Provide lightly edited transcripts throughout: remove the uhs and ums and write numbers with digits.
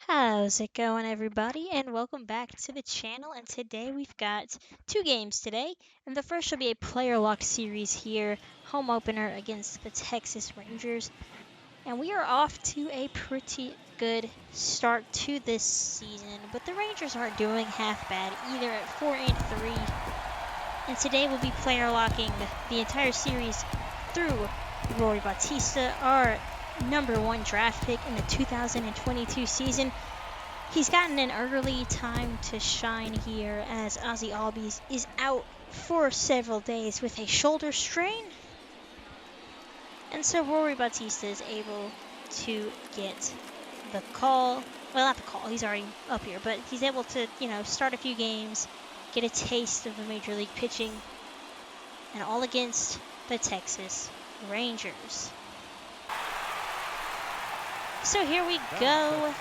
How's it going, everybody? And welcome back to the channel. And today we've got two games today. And the first will be a player lock series here, home opener against the Texas Rangers. And we are off to a pretty good start to this season. But the Rangers aren't doing half bad either at 4-3. And today we'll be player locking the entire series through Rory Batista, our #1 draft pick in the 2022 season. He's gotten an early time to shine here as Ozzie Albies is out for several days with a shoulder strain. And so Rory Batista is able to get the call. Well, not the call, he's already up here, but he's able to, start a few games, get a taste of the major league pitching, and all against the Texas Rangers. So here we go.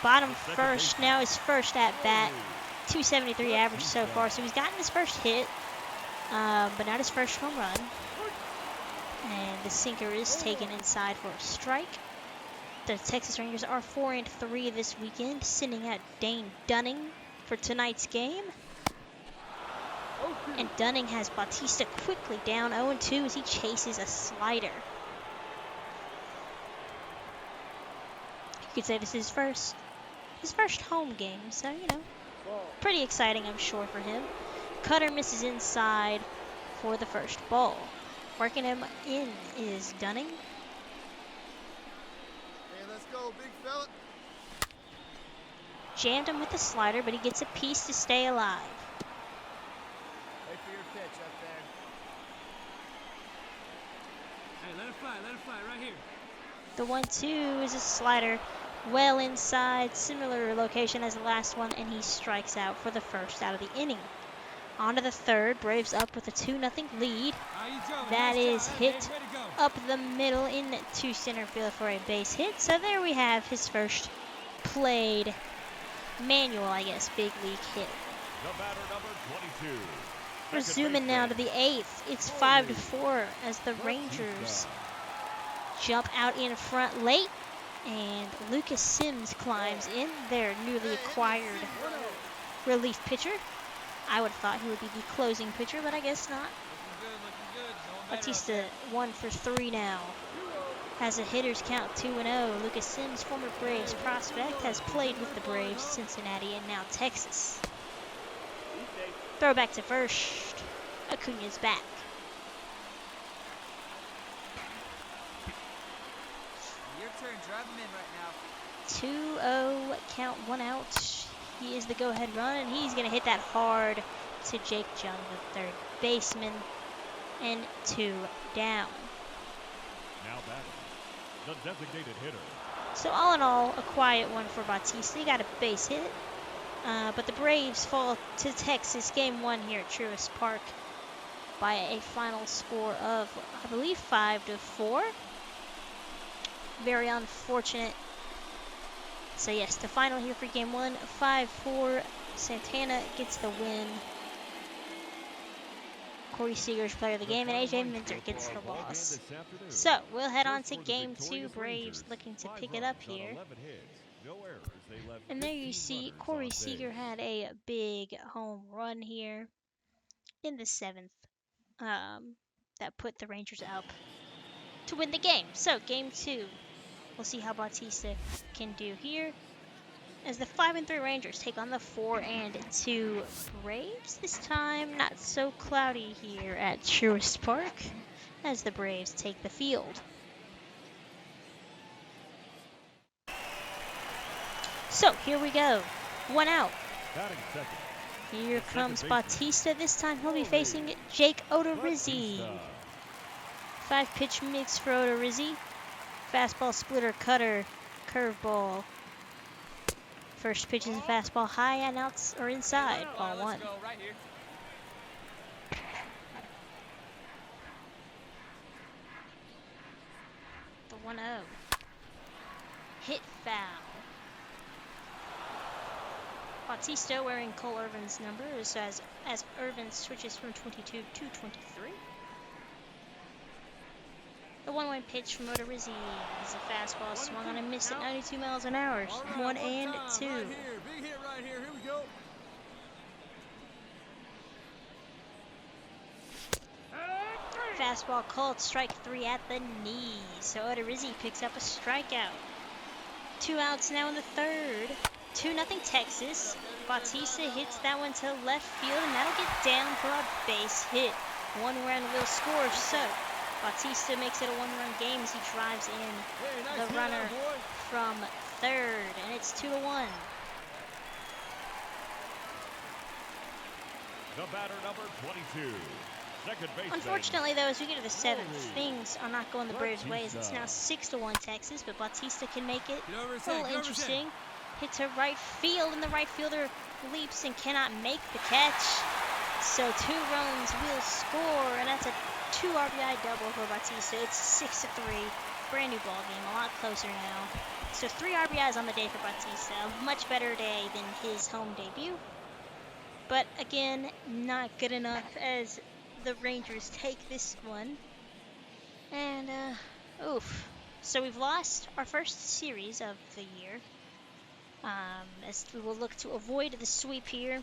Bottom first, now his first at bat, 273 average so far. So he's gotten his first hit, but not his first home run. And the sinker is taken inside for a strike. The Texas Rangers are 4-3 this weekend, sending out Dane Dunning for tonight's game. And Dunning has Batista quickly down 0-2 as he chases a slider. You could say this is his first home game, so, pretty exciting, I'm sure, for him. Cutter misses inside for the first ball. Working him in is Dunning. Hey, let's go, big fella. Jammed him with the slider, but he gets a piece to stay alive. Wait for your pitch up there. Hey, let it fly right here. The 1-2 is a slider well inside, similar location as the last one, and he strikes out for the first out of the inning. On to the third, Braves up with a 2-0 lead. That is hit up the middle into center field for a base hit. So there we have his first played manual, big league hit. The batter, number 22. We're zooming now to the 8th. It's 5-4 as the Rangers jump out in front late. And Lucas Sims climbs in, their newly acquired relief pitcher. I would have thought he would be the closing pitcher, but I guess not. Batista 1 for 3 now. Has a hitter's count 2-0. Lucas Sims, former Braves prospect, has played with the Braves, Cincinnati, and now Texas. Throw back to first. Acuna's back. Drive him in right now. now. 2-0, count, 1 out. He is the go-ahead run, and he's going to hit that hard to Jake Jung, the third baseman, and 2 down. Now batting, the designated hitter. So all in all, a quiet one for Batista. He got a base hit, but the Braves fall to Texas game 1 here at Truist Park by a final score of, I believe, 5-4. Very unfortunate. So yes, the final here for game 1, 5-4. Santana gets the win. Corey Seager's player of the game, and AJ Minter gets the loss. So we'll head on to game 2. Braves looking to pick it up here. And there you see Corey Seager had a big home run here in the 7th that put the Rangers up to win the game. So game 2. We'll see how Batista can do here as the 5-3 Rangers take on the 4-2 Braves. This time, not so cloudy here at Truist Park as the Braves take the field. So here we go. 1 out. Here comes Batista. This time he'll be facing Jake Odorizzi. 5-pitch mix for Odorizzi. Fastball, splitter, cutter, curveball. First pitch is a fastball high and outs or inside. Ball 1. The 1-0. Hit foul. Batista wearing Cole Irvin's number as Irvin switches from 22 to 23. The 1-1 pitch from Odorizzi is a fastball swung on and missed at 92 miles an hour. All right, 1 and time, 2. Right here. Big hit right here. Here we go. Fastball called strike 3 at the knees. So Odorizzi picks up a strikeout. 2 outs now in the third. 2-0 Texas. Batista hits that one to left field, and that'll get down for a base hit. 1-run will score, so Batista makes it a 1-run game as he drives in Nice the runner boy. from third, and it's 2-1. The batter, number 22. Second baseman. Unfortunately, though, as we get to the seventh, things are not going the Braves' way as it's now 6-1 Texas, but Batista can make it a little interesting. Hit to right field, and the right fielder leaps and cannot make the catch. So 2 runs will score, and that's a 2 RBI double for Batista. It's 6-3. Brand new ball game, a lot closer now. So 3 RBIs on the day for Batista. A much better day than his home debut. But again, not good enough as the Rangers take this one. And, oof. So we've lost our first series of the year. As we will look to avoid the sweep here.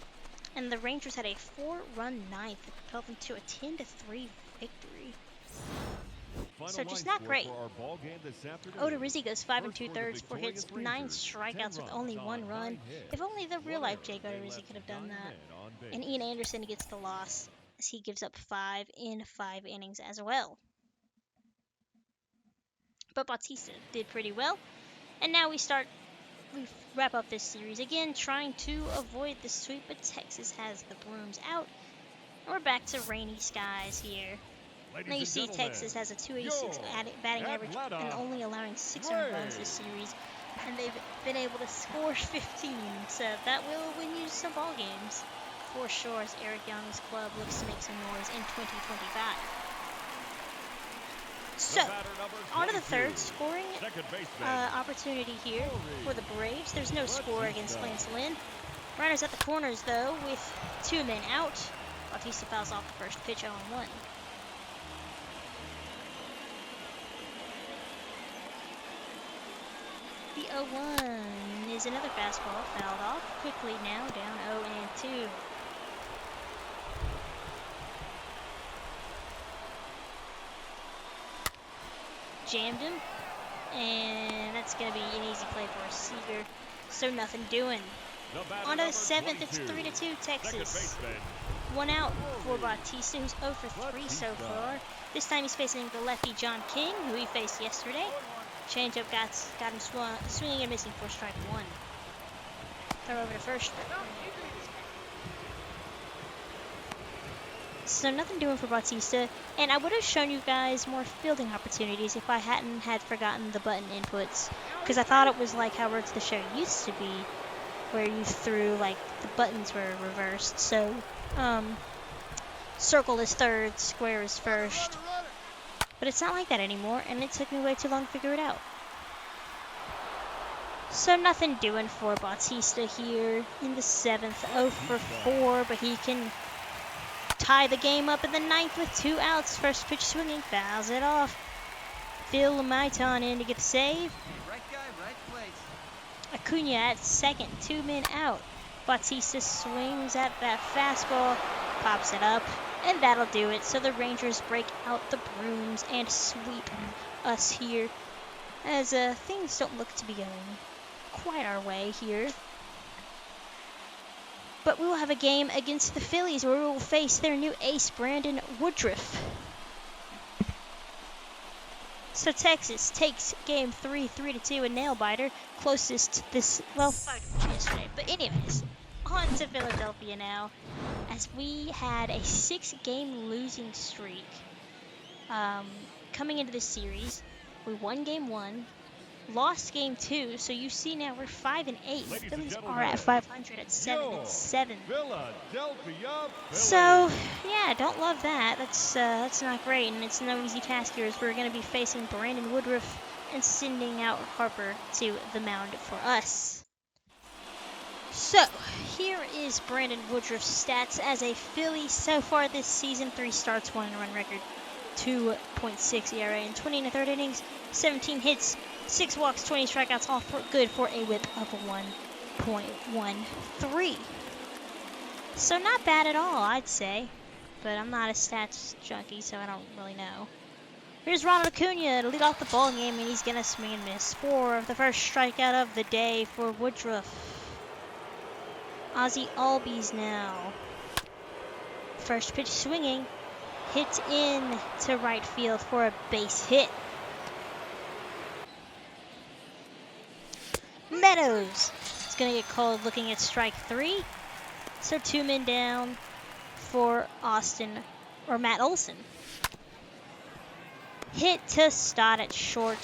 And the Rangers had a 4-run ninth that propelled them to a 10-3 victory. So just not great. Odorizzi goes 5 2/3, 4 hits, 9 strikeouts with only 1 run. If only the real-life Jake Odorizzi could have done that. And Ian Anderson gets the loss as he gives up 5 in 5 innings as well. But Batista did pretty well. And now we wrap up this series again, trying to avoid the sweep, but Texas has the brooms out. And we're back to rainy skies here. Now you see Texas has a 286 batting average and only allowing 6 earned runs this series, and they've been able to score 15, so that will win you some ball games for sure as Eric Young's club looks to make some noise in 2025. So, on to the third scoring opportunity here for the Braves. There's no score against Lance Lynn. Runners at the corners, though, with 2 men out. Batista fouls off the first pitch 0-1. The 0-1 is another fastball fouled off quickly now, down 0-2. Jammed him, and that's going to be an easy play for a Seager, so nothing doing. On to the 7th, it's 3-2 Texas. 1 out for Batista, who's 0 for 3 so far. This time he's facing the lefty John King, who he faced yesterday. Changeup got him swinging and missing for strike 1. Throw over to first. So nothing doing for Batista, and I would have shown you guys more fielding opportunities if I hadn't forgotten the button inputs, because I thought it was like how Road to the Show used to be, where you threw, like, the buttons were reversed. So, circle is third, square is first. But it's not like that anymore, and it took me way too long to figure it out. So nothing doing for Batista here in the 7th, 0 for 4, but he can tie the game up in the 9th with 2 outs. First pitch swinging, fouls it off. Phil Maiton in to get the save. Right guy, right place. Acuna at second, 2 men out. Batista swings at that fastball, pops it up, and that'll do it. So the Rangers break out the brooms and sweep us here, as things don't look to be going quite our way here. But we will have a game against the Phillies where we will face their new ace, Brandon Woodruff. So Texas takes game 3, 3-2, a nail-biter, closest to this, well, 5 yesterday. But anyways, on to Philadelphia now, as we had a 6-game losing streak coming into this series. We won game 1, lost game 2, so you see now we're 5-8. The Phillies are at 500 at 7-7. So yeah, don't love that. That's not great, and it's no easy task here as we're going to be facing Brandon Woodruff and sending out Harper to the mound for us. So here is Brandon Woodruff's stats as a Philly so far this season: 3 starts, 1 run record. 2.6 ERA in 20 and a third innings, 17 hits, 6 walks, 20 strikeouts, all good for a whip of 1.13. So not bad at all, I'd say. But I'm not a stats junkie, so I don't really know. Here's Ronald Acuna to lead off the ball game, and he's going to swing and miss for the first strikeout of the day for Woodruff. Ozzie Albies now. First pitch swinging. Hit in to right field for a base hit. Meadows is going to get called looking at strike 3. So 2 men down for Matt Olson. Hit to Stott at short.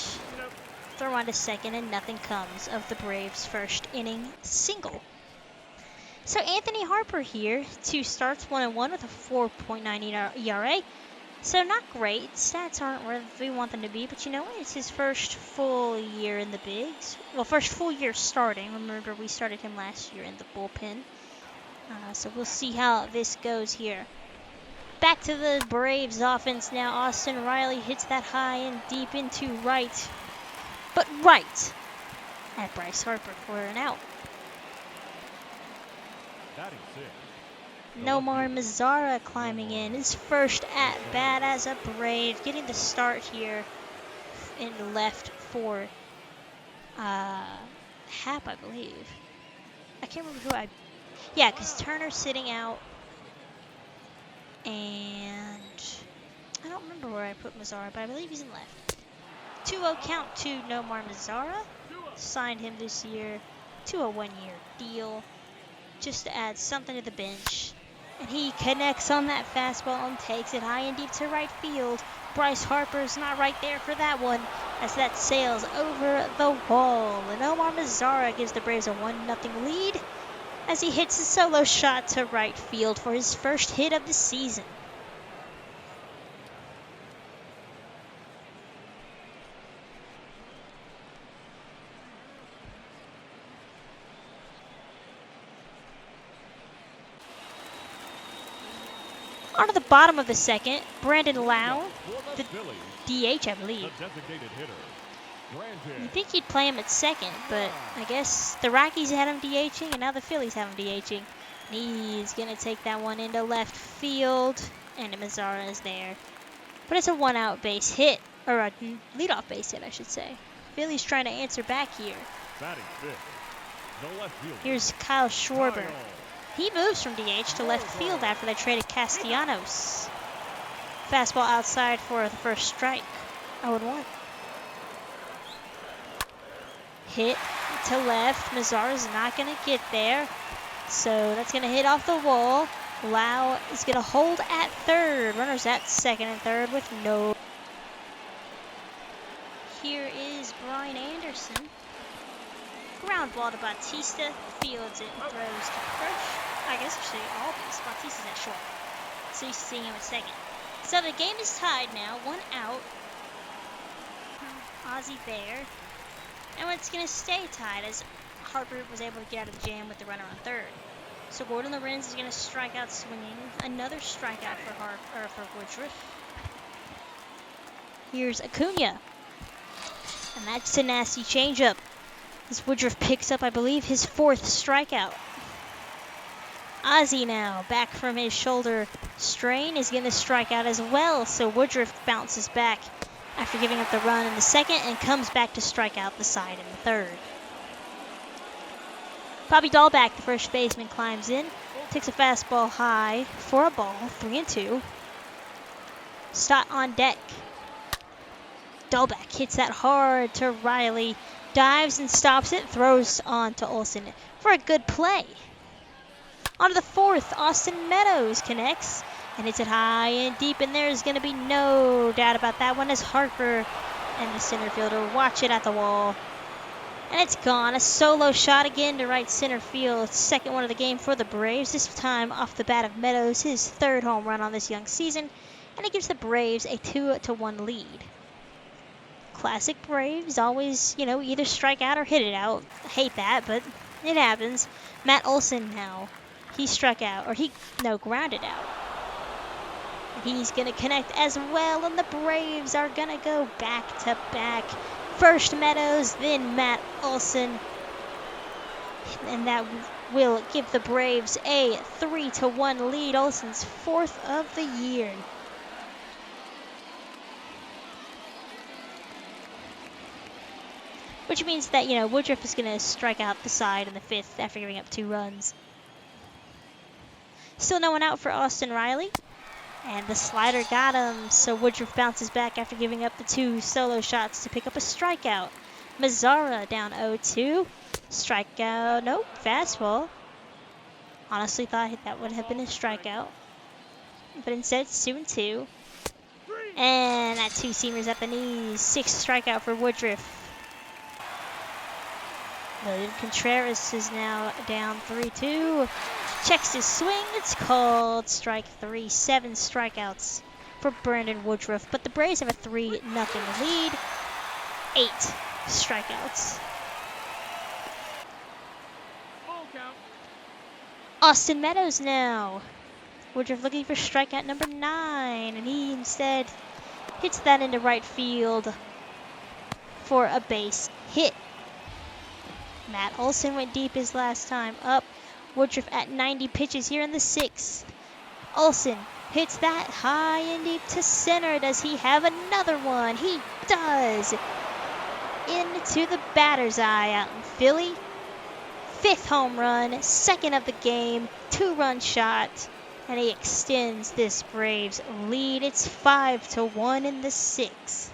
Throw on to second, and nothing comes of the Braves' first inning single. So Anthony Harper here, 2 starts, 1-1 with a 4.9 ERA. So not great. Stats aren't where we want them to be, but you know what? It's his first full year in the bigs. Well, first full year starting. Remember, we started him last year in the bullpen. So we'll see how this goes here. Back to the Braves offense now. Austin Riley hits that high and deep into right. But right at Bryce Harper for an out. Nomar Mazara climbing in. His first at bat as a Brave. Getting the start here in the left for Hap, I believe. I can't remember who Yeah, because Turner's sitting out. And I don't remember where I put Mazara, but I believe he's in left. 2-0 count to Nomar Mazara. Signed him this year to a 1-year deal just to add something to the bench. And he connects on that fastball and takes it high and deep to right field. Bryce Harper's not right there for that one as that sails over the wall. And Nomar Mazara gives the Braves a 1-0 lead as he hits a solo shot to right field for his first hit of the season. On to the bottom of the second, Brandon Lau, the DH, I believe. You'd think he'd play him at second, but I guess the Rockies had him DHing, and now the Phillies have him DHing. He's going to take that one into left field, and Mazara is there. But it's a 1-out base hit, or a leadoff base hit, I should say. Phillies trying to answer back here. Here's Kyle Schwarber. He moves from DH to left field after they traded Castellanos. Fastball outside for the first strike. 0-1. Hit to left. Mazara's not going to get there. So that's going to hit off the wall. Lau is going to hold at third. Runners at second and third with no. Here is Brian Anderson. Ground ball to Batista. Fields it and throws to first. I guess actually Albies. Batista's at short. So you see him at second. So the game is tied now. 1 out. Ozzie there. And it's going to stay tied as Harper was able to get out of the jam with the runner on third. So Gordon Lorenz is going to strike out swinging. Another strikeout for Woodruff. Here's Acuna. And that's a nasty changeup. As Woodruff picks up, I believe, his 4th strikeout. Ozzie now, back from his shoulder strain, is going to strike out as well. So Woodruff bounces back after giving up the run in the second and comes back to strike out the side in the third. Bobby Dahlback, the first baseman, climbs in, takes a fastball high for a ball, 3-2. Stott on deck. Dahlback hits that hard to Riley, dives and stops it, throws on to Olson for a good play. On to the 4th, Austin Meadows connects and hits it high and deep, and there's going to be no doubt about that one as Harper and the center fielder watch it at the wall. And it's gone. A solo shot again to right center field. 2nd one of the game for the Braves, this time off the bat of Meadows, his 3rd home run on this young season, and it gives the Braves a 2-1 lead. Classic Braves, always, either strike out or hit it out. I hate that, but it happens. Matt Olson now. He struck out, or grounded out. He's going to connect as well, and the Braves are going to go back to back. First Meadows, then Matt Olson. And that will give the Braves a 3-1 lead. Olson's 4th of the year. Which means that, Woodruff is going to strike out the side in the 5th after giving up 2 runs. Still no one out for Austin Riley. And the slider got him, so Woodruff bounces back after giving up the 2 solo shots to pick up a strikeout. Mazzara down 0-2. Strikeout, nope, fastball. Honestly thought that would have been a strikeout. But instead it's 2-2. And that 2-seamer's at the knees. 6th strikeout for Woodruff. William Contreras is now down 3-2. Checks his swing. It's called strike 3. 7 strikeouts for Brandon Woodruff. But the Braves have a 3-0 lead. 8 strikeouts. Full count. Austin Meadows now. Woodruff looking for strikeout number 9. And he instead hits that into right field for a base hit. Matt Olson went deep his last time up. Woodruff at 90 pitches here in the 6th. Olson hits that high and deep to center. Does he have another one? He does. Into the batter's eye out in Philly. 5th home run, 2nd of the game, 2-run shot. And he extends this Braves lead. It's 5-1 in the 6th.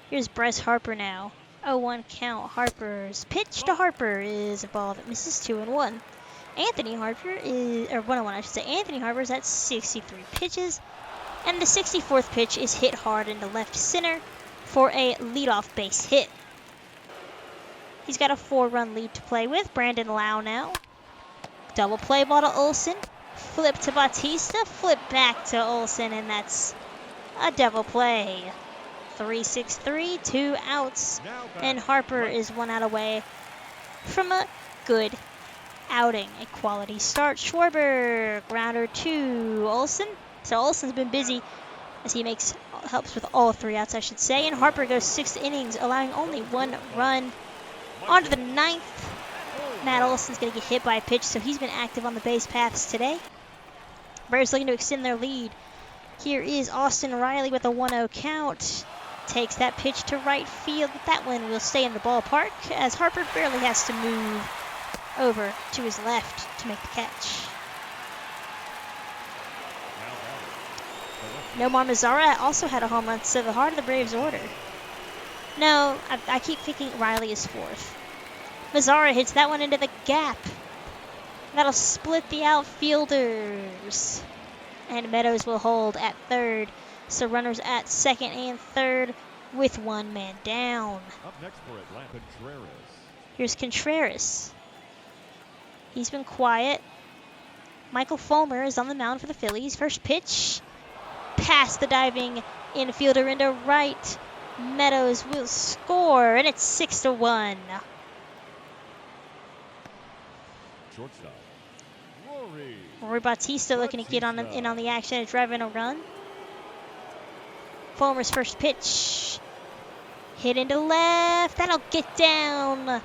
Here's Bryce Harper now. 0-1 count. Harper's pitch to Harper is a ball that misses 2-1. Anthony Harper is, or 1-1 I should say. Anthony Harper's at 63 pitches. And the 64th pitch is hit hard into left center for a leadoff base hit. He's got a 4-run lead to play with. Brandon Lau now. Double play ball to Olson. Flip to Batista. Flip back to Olson, and that's a double play. 3-6-3, 2 outs, and Harper is 1 out away from a good outing, a quality start. Schwarber, grounder to Olson. So Olson's been busy as he helps with all 3 outs, I should say, and Harper goes 6 innings, allowing only 1 run. On to the 9th. Matt Olson's going to get hit by a pitch, so he's been active on the base paths today. Braves looking to extend their lead. Here is Austin Riley with a 1-0 count. Takes that pitch to right field, but that one will stay in the ballpark as Harper barely has to move over to his left to make the catch. Nomar Mazzara also had a home run, so the heart of the Braves order. No, I keep thinking Riley is 4th. Mazzara hits that one into the gap. That'll split the outfielders. And Meadows will hold at 3rd. So runners at 2nd and 3rd with 1 man down. Up next for Atlanta, Contreras. Here's Contreras. He's been quiet. Michael Fulmer is on the mound for the Phillies. First pitch. Past the diving infielder into right. Meadows will score, and it's 6-1. Shortstop, Rory Batista looking to get in on the action and drive in a run. Fulmer's first pitch. Hit into left. That'll get down.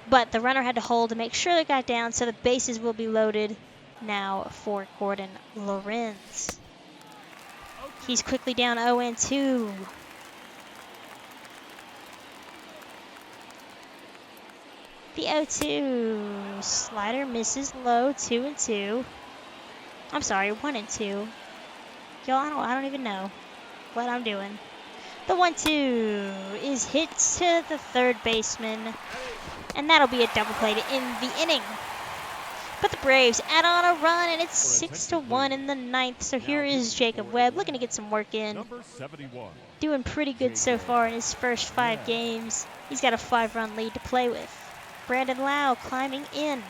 But the runner had to hold to make sure it got down, so the bases will be loaded now for Gordon Lorenz. He's quickly down 0-2. The 0-2 slider misses low, 2-2. I'm sorry, 1-2. Y'all, I don't even know what I'm doing. The 1-2 is hit to the 3rd baseman, and that'll be a double play to end the inning. But the Braves add on a run, and it's 6-1 in the 9th. So here is Jacob Webb looking to get some work in. number 71. Doing pretty good so far in his first 5 games. He's got a 5-run lead to play with. Brandon Lau climbing in.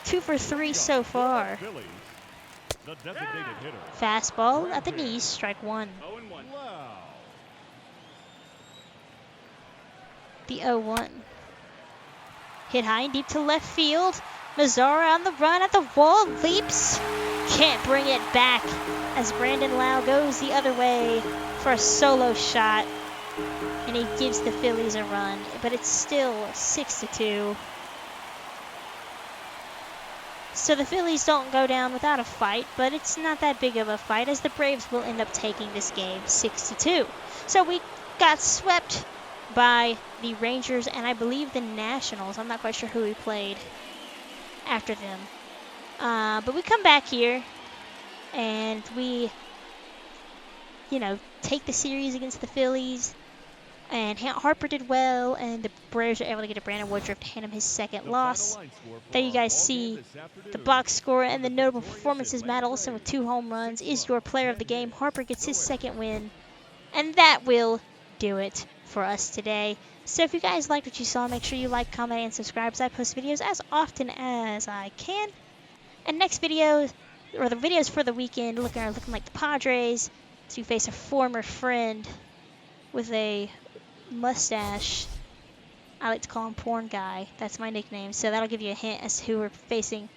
2 for 3 so far. Phillies, the designated hitter. Fastball at the knees, strike 1. 0-1. Wow. The 0-1. Hit high and deep to left field. Mazzara on the run at the wall. Leaps. Can't bring it back as Brandon Lau goes the other way for a solo shot. And he gives the Phillies a run. But it's still 6-2. So the Phillies don't go down without a fight, but it's not that big of a fight as the Braves will end up taking this game 6-2. So we got swept by the Rangers and I believe the Nationals. I'm not quite sure who we played after them. But we come back here and we, take the series against the Phillies. And Harper did well, and the Braves are able to get a Brandon Woodruff to hand him his second loss. There you guys see the box score and the notable performances. Matt Olson with 2 home runs is your player of the game. Harper gets his second win, and that will do it for us today. So if you guys liked what you saw, make sure you like, comment, and subscribe as I post videos as often as I can. And next video, or the videos for the weekend, looking like the Padres to face a former friend with a mustache. I like to call him Porn Guy. That's my nickname. So that'll give you a hint as to who we're facing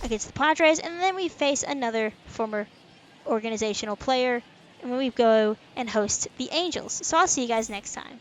against the Padres. And then we face another former organizational player. And we go and host the Angels. So I'll see you guys next time.